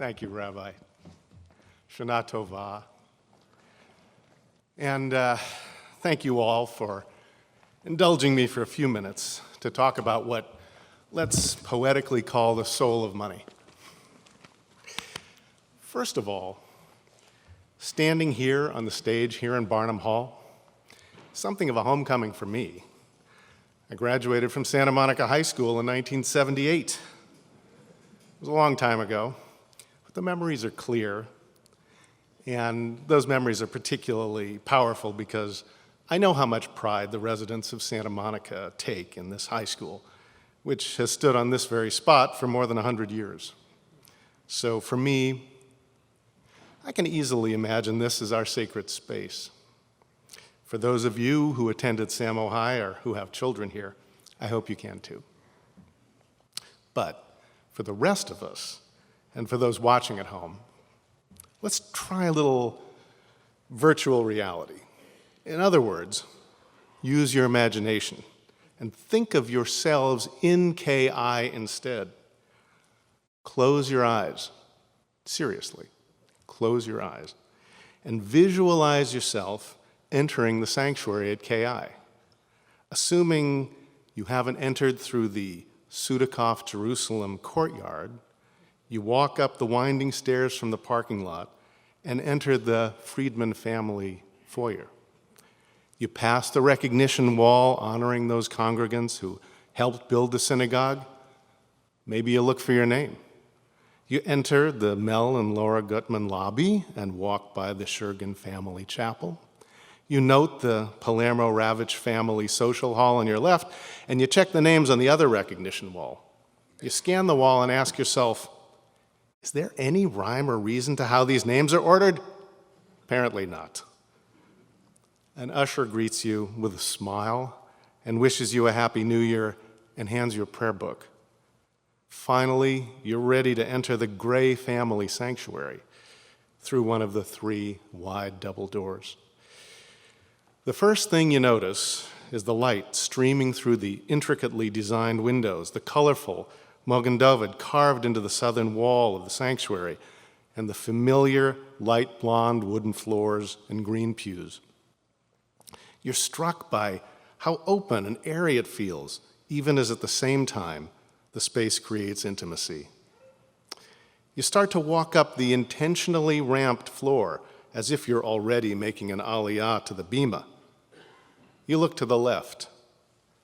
Thank you, Rabbi. Shana Tova. And thank you all for indulging me for a few minutes to talk about what let's poetically call the soul of money. First of all, standing here on the stage here in Barnum Hall, something of a homecoming for me. I graduated from Santa Monica High School in 1978. It was a long time ago, but the memories are clear. And those memories are particularly powerful because I know how much pride the residents of Santa Monica take in this high school, which has stood on this very spot for more than 100 years. So for me, I can easily imagine this as our sacred space. For those of you who attended Samo High or who have children here, I hope you can too. But for the rest of us, and for those watching at home, let's try a little virtual reality. In other words, use your imagination and think of yourselves in KI instead. Close your eyes. Seriously, close your eyes and visualize yourself entering the sanctuary at KI. Assuming you haven't entered through the Sudakov Jerusalem courtyard, you walk up the winding stairs from the parking lot and enter the Friedman family foyer. You pass the recognition wall honoring those congregants who helped build the synagogue. Maybe you look for your name. You enter the Mel and Laura Gutman lobby and walk by the Shergan family chapel. You note the Palermo Ravitch family social hall on your left, and you check the names on the other recognition wall. You scan the wall and ask yourself, is there any rhyme or reason to how these names are ordered? Apparently not. An usher greets you with a smile and wishes you a happy new year and hands you a prayer book. Finally, you're ready to enter the Gray family sanctuary through one of the 3 wide double doors. The first thing you notice is the light streaming through the intricately designed windows, the colorful Mogen David carved into the southern wall of the sanctuary, and the familiar light blonde wooden floors and green pews. You're struck by how open and airy it feels, even as at the same time the space creates intimacy. You start to walk up the intentionally ramped floor as if you're already making an aliyah to the bima. You look to the left.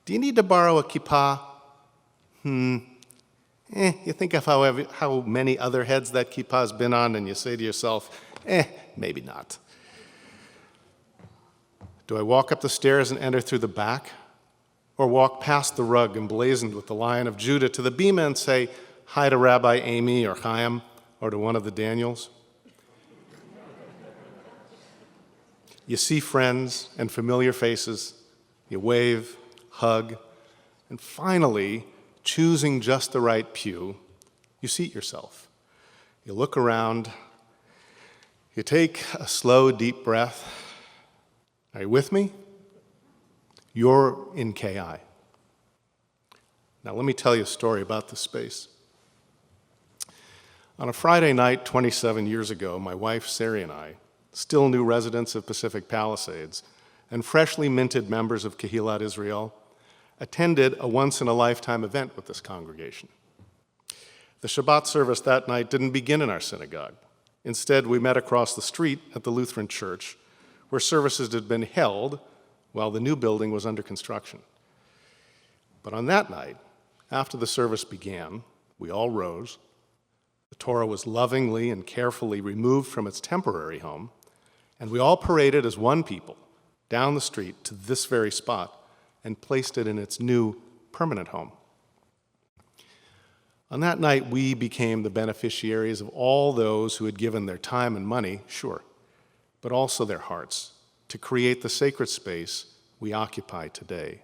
Do you need to borrow a kippah? You think of how many other heads that kippah's been on, and you say to yourself, maybe not. Do I walk up the stairs and enter through the back? Or walk past the rug emblazoned with the Lion of Judah to the bima and say hi to Rabbi Amy or Chaim or to one of the Daniels? You see friends and familiar faces. You wave, hug, and finally, choosing just the right pew, you seat yourself. You look around. You take a slow, deep breath. Are you with me? You're in KI. Now let me tell you a story about this space. On a Friday night 27 years ago, my wife, Sari, and I, still new residents of Pacific Palisades and freshly minted members of Kehillat Israel, attended a once-in-a-lifetime event with this congregation. The Shabbat service that night didn't begin in our synagogue. Instead, we met across the street at the Lutheran Church, where services had been held while the new building was under construction. But on that night, after the service began, we all rose. The Torah was lovingly and carefully removed from its temporary home, and we all paraded as one people down the street to this very spot and placed it in its new permanent home. On that night, we became the beneficiaries of all those who had given their time and money, sure, but also their hearts, to create the sacred space we occupy today.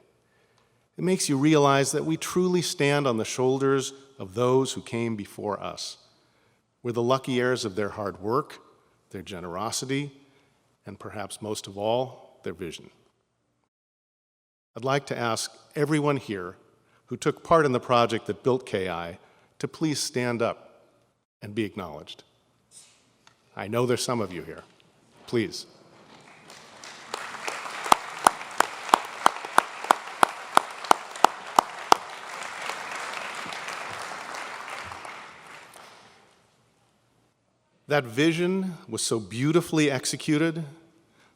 It makes you realize that we truly stand on the shoulders of those who came before us. We're the lucky heirs of their hard work, their generosity, and perhaps most of all, their vision. I'd like to ask everyone here who took part in the project that built KI to please stand up and be acknowledged. I know there's some of you here. Please. That vision was so beautifully executed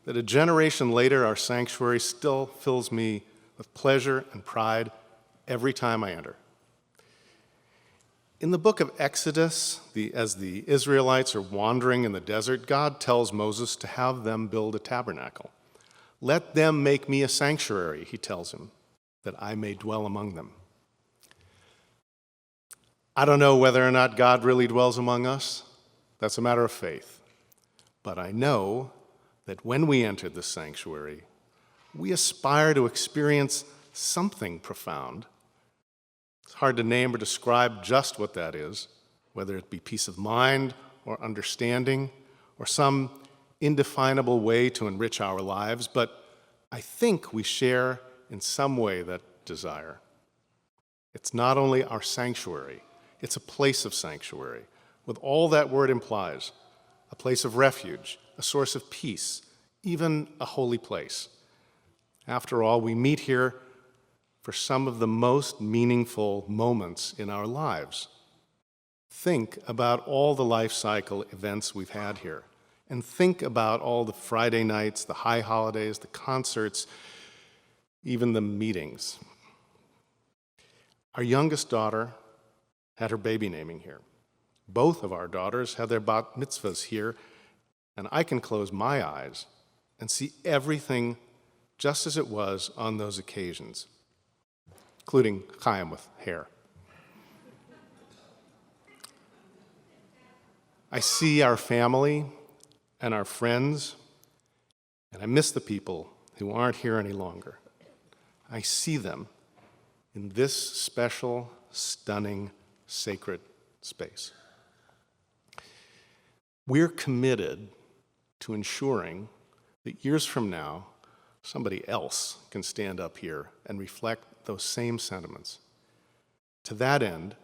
that a generation later, our sanctuary still fills me with pleasure and pride every time I enter. In the book of Exodus, as the Israelites are wandering in the desert, God tells Moses to have them build a tabernacle. Let them make me a sanctuary, he tells him, that I may dwell among them. I don't know whether or not God really dwells among us. That's a matter of faith. But I know that when we enter this sanctuary, we aspire to experience something profound. It's hard to name or describe just what that is, whether it be peace of mind or understanding or some indefinable way to enrich our lives, but I think we share in some way that desire. It's not only our sanctuary, it's a place of sanctuary, with all that word implies, a place of refuge, a source of peace, even a holy place. After all, we meet here for some of the most meaningful moments in our lives. Think about all the life cycle events we've had here, and think about all the Friday nights, the high holidays, the concerts, even the meetings. Our youngest daughter had her baby naming here. Both of our daughters had their bat mitzvahs here, and I can close my eyes and see everything just as it was on those occasions, including Chaim with hair. I see our family and our friends, and I miss the people who aren't here any longer. I see them in this special, stunning, sacred space. We're committed to ensuring that years from now, somebody else can stand up here and reflect those same sentiments. To that end,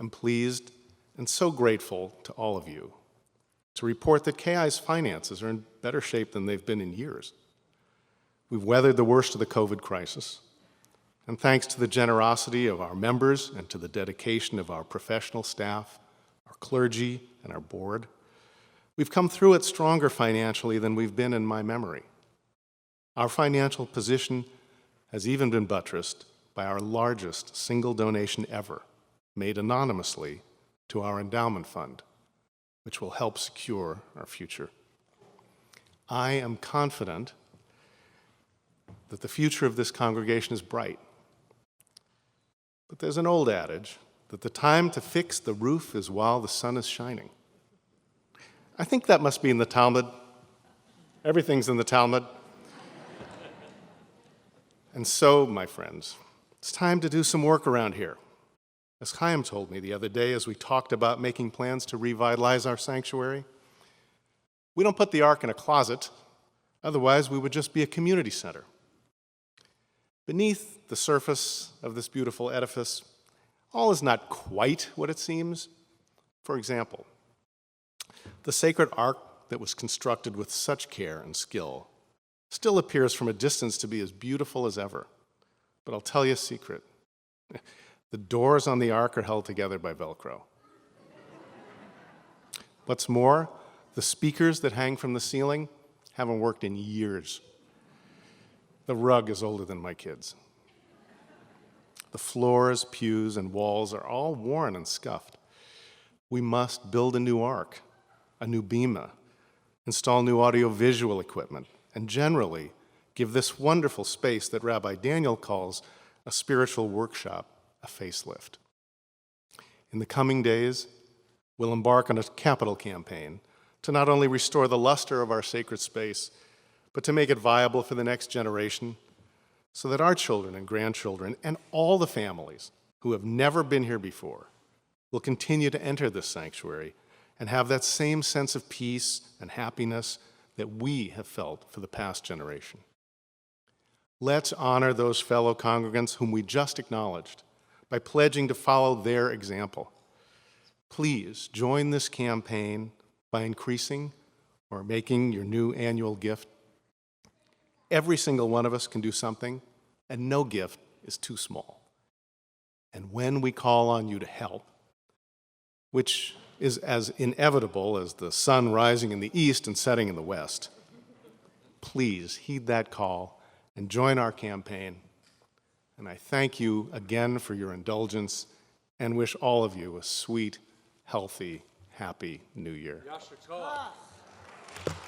I'm pleased and so grateful to all of you to report that KI's finances are in better shape than they've been in years. We've weathered the worst of the COVID crisis, and thanks to the generosity of our members and to the dedication of our professional staff, our clergy, and our board, we've come through it stronger financially than we've been in my memory. Our financial position has even been buttressed by our largest single donation ever, made anonymously to our endowment fund, which will help secure our future. I am confident that the future of this congregation is bright. But there's an old adage that the time to fix the roof is while the sun is shining. I think that must be in the Talmud. Everything's in the Talmud. And so, my friends, it's time to do some work around here. As Chaim told me the other day as we talked about making plans to revitalize our sanctuary, we don't put the ark in a closet, otherwise we would just be a community center. Beneath the surface of this beautiful edifice, all is not quite what it seems. For example, the sacred ark that was constructed with such care and skill still appears from a distance to be as beautiful as ever. But I'll tell you a secret. The doors on the ark are held together by Velcro. What's more, the speakers that hang from the ceiling haven't worked in years. The rug is older than my kids. The floors, pews, and walls are all worn and scuffed. We must build a new ark, a new bima, install new audiovisual equipment, and generally give this wonderful space that Rabbi Daniel calls a spiritual workshop a facelift. In the coming days, we'll embark on a capital campaign to not only restore the luster of our sacred space, but to make it viable for the next generation so that our children and grandchildren and all the families who have never been here before will continue to enter this sanctuary and have that same sense of peace and happiness that we have felt for the past generation. Let's honor those fellow congregants whom we just acknowledged by pledging to follow their example. please join this campaign by increasing or making your new annual gift. Every single one of us can do something, and no gift is too small. And when we call on you to help, which is as inevitable as the sun rising in the east and setting in the west, please heed that call and join our campaign. And I thank you again for your indulgence and wish all of you a sweet, healthy, happy New Year. Yasher Tov.